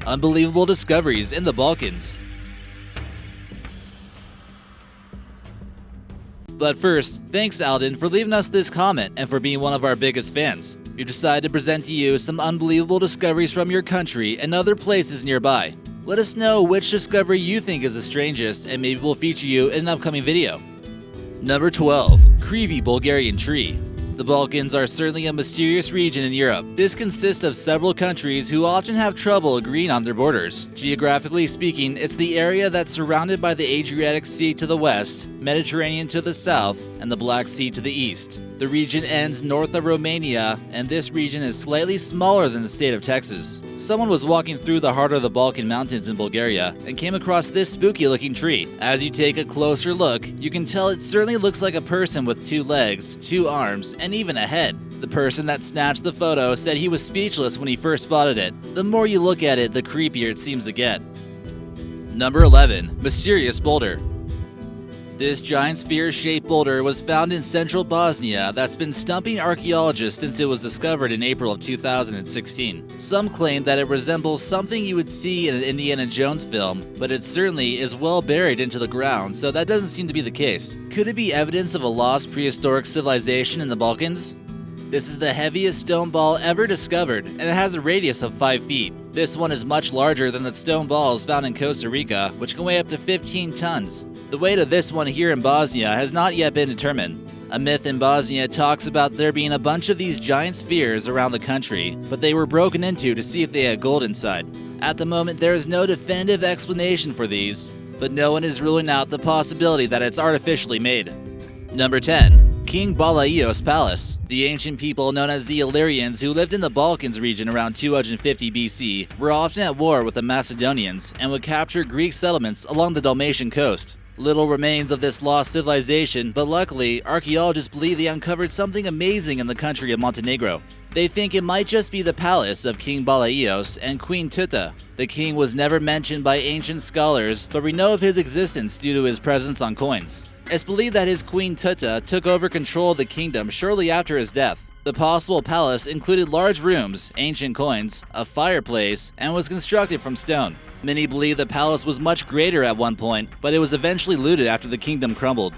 Unbelievable discoveries in the Balkans. But first, thanks Alden for leaving us this comment and for being one of our biggest fans. We've decided to present to you some unbelievable discoveries from your country and other places nearby. Let us know which discovery you think is the strangest and maybe we'll feature you in an upcoming video. Number 12. Creepy Bulgarian tree. The Balkans are certainly a mysterious region in Europe. This consists of several countries who often have trouble agreeing on their borders. Geographically speaking, it's the area that's surrounded by the Adriatic Sea to the west, Mediterranean to the south, and the Black Sea to the east. The region ends north of Romania, and this region is slightly smaller than the state of Texas. Someone was walking through the heart of the Balkan mountains in Bulgaria and came across this spooky-looking tree. As you take a closer look, you can tell it certainly looks like a person with 2 legs, 2 arms, and even a head. The person that snatched the photo said he was speechless when he first spotted it. The more you look at it, the creepier it seems to get. Number 11. Mysterious boulder. This giant sphere-shaped boulder was found in central Bosnia that's been stumping archaeologists since it was discovered in April of 2016. Some claim that it resembles something you would see in an Indiana Jones film, but it certainly is well buried into the ground, so that doesn't seem to be the case. Could it be evidence of a lost prehistoric civilization in the Balkans? This is the heaviest stone ball ever discovered, and it has a radius of 5 feet. This one is much larger than the stone balls found in Costa Rica, which can weigh up to 15 tons. The weight of this one here in Bosnia has not yet been determined. A myth in Bosnia talks about there being a bunch of these giant spheres around the country, but they were broken into to see if they had gold inside. At the moment, there is no definitive explanation for these, but no one is ruling out the possibility that it's artificially made. Number 10. King Bala's Palace. The ancient people known as the Illyrians who lived in the Balkans region around 250 BC were often at war with the Macedonians and would capture Greek settlements along the Dalmatian coast. Little remains of this lost civilization, but luckily, archaeologists believe they uncovered something amazing in the country of Montenegro. They think it might just be the palace of King Balaios and Queen Tuta. The king was never mentioned by ancient scholars, but we know of his existence due to his presence on coins. It's believed that his Queen Tuta took over control of the kingdom shortly after his death. The possible palace included large rooms, ancient coins, a fireplace, and was constructed from stone. Many believe the palace was much greater at one point, but it was eventually looted after the kingdom crumbled.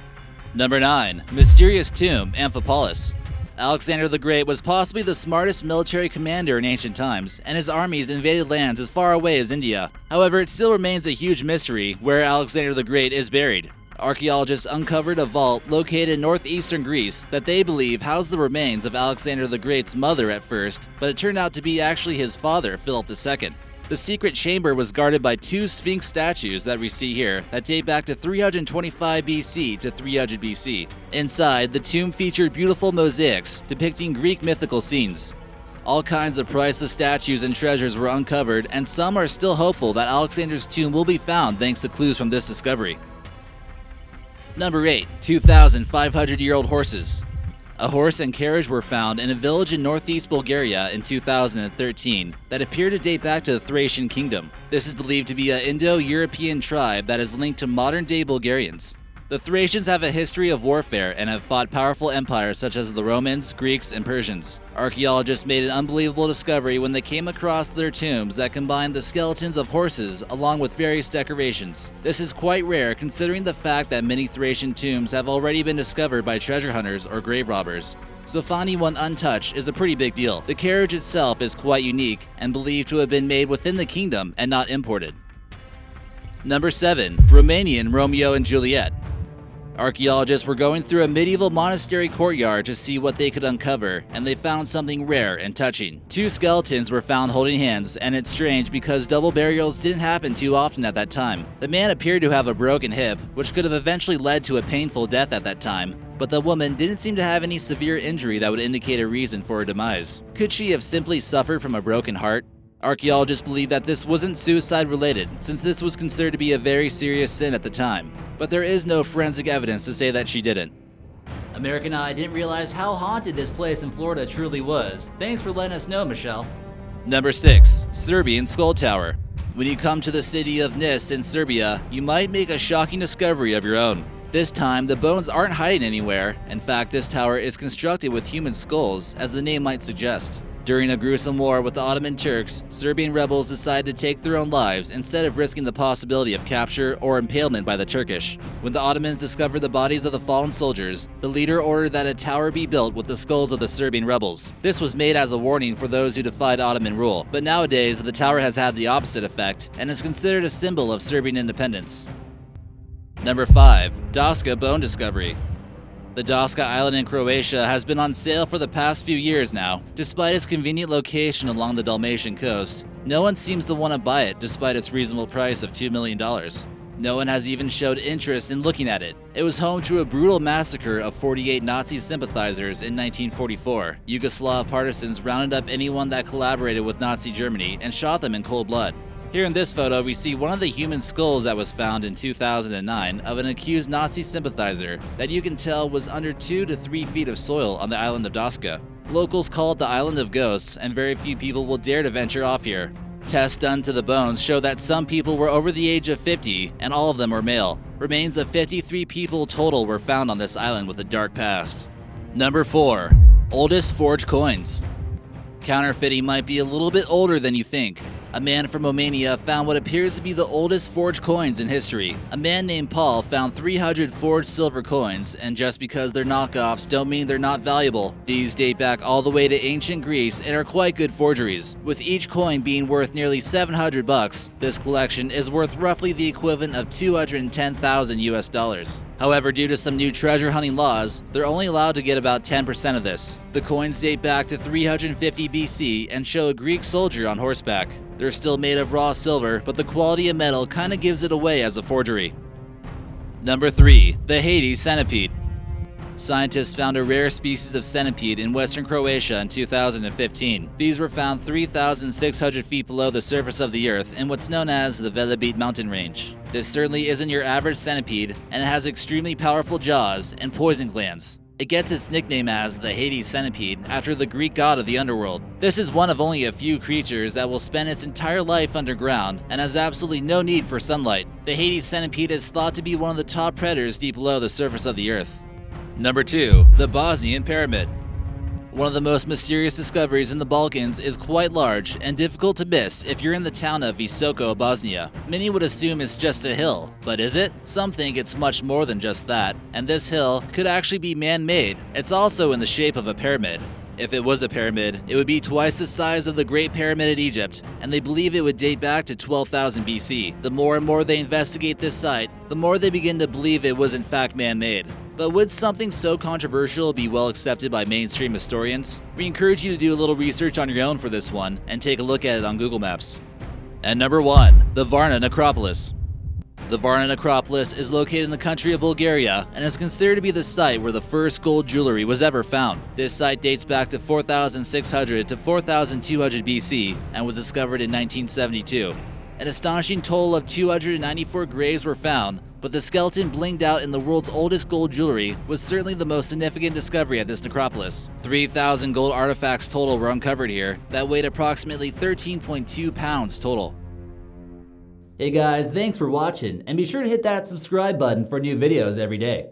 Number 9. Mysterious tomb, Amphipolis. Alexander the Great was possibly the smartest military commander in ancient times, and his armies invaded lands as far away as India. However, it still remains a huge mystery where Alexander the Great is buried. Archaeologists uncovered a vault located in northeastern Greece that they believe housed the remains of Alexander the Great's mother at first, but it turned out to be actually his father, Philip II. The secret chamber was guarded by 2 Sphinx statues that we see here that date back to 325 BC to 300 BC. Inside, the tomb featured beautiful mosaics depicting Greek mythical scenes. All kinds of priceless statues and treasures were uncovered, and some are still hopeful that Alexander's tomb will be found thanks to clues from this discovery. Number 8. 2,500-year-old horses. A horse and carriage were found in a village in northeast Bulgaria in 2013 that appear to date back to the Thracian kingdom. This is believed to be an Indo-European tribe that is linked to modern-day Bulgarians. The Thracians have a history of warfare and have fought powerful empires such as the Romans, Greeks, and Persians. Archaeologists made an unbelievable discovery when they came across their tombs that combined the skeletons of horses along with various decorations. This is quite rare considering the fact that many Thracian tombs have already been discovered by treasure hunters or grave robbers. So finding one untouched is a pretty big deal. The carriage itself is quite unique and believed to have been made within the kingdom and not imported. Number 7. Romanian Romeo and Juliet. Archaeologists were going through a medieval monastery courtyard to see what they could uncover, and they found something rare and touching. 2 skeletons were found holding hands, and it's strange because double burials didn't happen too often at that time. The man appeared to have a broken hip, which could have eventually led to a painful death at that time, but the woman didn't seem to have any severe injury that would indicate a reason for her demise. Could she have simply suffered from a broken heart? Archaeologists believe that this wasn't suicide-related, since this was considered to be a very serious sin at the time, but there is no forensic evidence to say that she didn't. American Eye didn't realize how haunted this place in Florida truly was. Thanks for letting us know, Michelle. Number 6. Serbian Skull Tower. When you come to the city of Nis in Serbia, you might make a shocking discovery of your own. This time, the bones aren't hiding anywhere. In fact, this tower is constructed with human skulls, as the name might suggest. During a gruesome war with the Ottoman Turks, Serbian rebels decided to take their own lives instead of risking the possibility of capture or impalement by the Turkish. When the Ottomans discovered the bodies of the fallen soldiers, the leader ordered that a tower be built with the skulls of the Serbian rebels. This was made as a warning for those who defied Ottoman rule, but nowadays the tower has had the opposite effect and is considered a symbol of Serbian independence. Number 5. Duska Bone Discovery. The Duska island in Croatia has been on sale for the past few years now. Despite its convenient location along the Dalmatian coast, no one seems to want to buy it despite its reasonable price of $2 million. No one has even showed interest in looking at it. It was home to a brutal massacre of 48 Nazi sympathizers in 1944. Yugoslav partisans rounded up anyone that collaborated with Nazi Germany and shot them in cold blood. Here in this photo, we see one of the human skulls that was found in 2009 of an accused Nazi sympathizer that you can tell was under 2 to 3 feet of soil on the island of Duska. Locals call it the Island of Ghosts, and very few people will dare to venture off here. Tests done to the bones show that some people were over the age of 50, and all of them were male. Remains of 53 people total were found on this island with a dark past. Number 4. Oldest forged coins. Counterfeiting might be a little bit older than you think. A man from Romania found what appears to be the oldest forged coins in history. A man named Paul found 300 forged silver coins, and just because they're knockoffs don't mean they're not valuable. These date back all the way to ancient Greece and are quite good forgeries. With each coin being worth nearly $700, this collection is worth roughly the equivalent of 210,000 US dollars. However, due to some new treasure hunting laws, they're only allowed to get about 10% of this. The coins date back to 350 BC and show a Greek soldier on horseback. They're still made of raw silver, but the quality of metal kinda gives it away as a forgery. Number 3. The Hades Centipede. Scientists found a rare species of centipede in western Croatia in 2015. These were found 3,600 feet below the surface of the earth in what's known as the Velebit mountain range. This certainly isn't your average centipede, and it has extremely powerful jaws and poison glands. It gets its nickname as the Hades Centipede after the Greek god of the underworld. This is one of only a few creatures that will spend its entire life underground and has absolutely no need for sunlight. The Hades Centipede is thought to be one of the top predators deep below the surface of the earth. Number 2. The Bosnian Pyramid. One of the most mysterious discoveries in the Balkans is quite large and difficult to miss if you're in the town of Visoko, Bosnia. Many would assume it's just a hill, but is it? Some think it's much more than just that, and this hill could actually be man-made. It's also in the shape of a pyramid. If it was a pyramid, it would be twice the size of the Great Pyramid in Egypt, and they believe it would date back to 12,000 BC. The more and more they investigate this site, the more they begin to believe it was in fact man-made. But would something so controversial be well accepted by mainstream historians? We encourage you to do a little research on your own for this one and take a look at it on Google Maps. And number 1. The Varna Necropolis. The Varna Necropolis is located in the country of Bulgaria and is considered to be the site where the first gold jewelry was ever found. This site dates back to 4,600 to 4,200 BC and was discovered in 1972. An astonishing total of 294 graves were found, but the skeleton blinged out in the world's oldest gold jewelry was certainly the most significant discovery at this necropolis. 3,000 gold artifacts total were uncovered here that weighed approximately 13.2 pounds total. Hey guys, thanks for watching, and be sure to hit that subscribe button for new videos every day.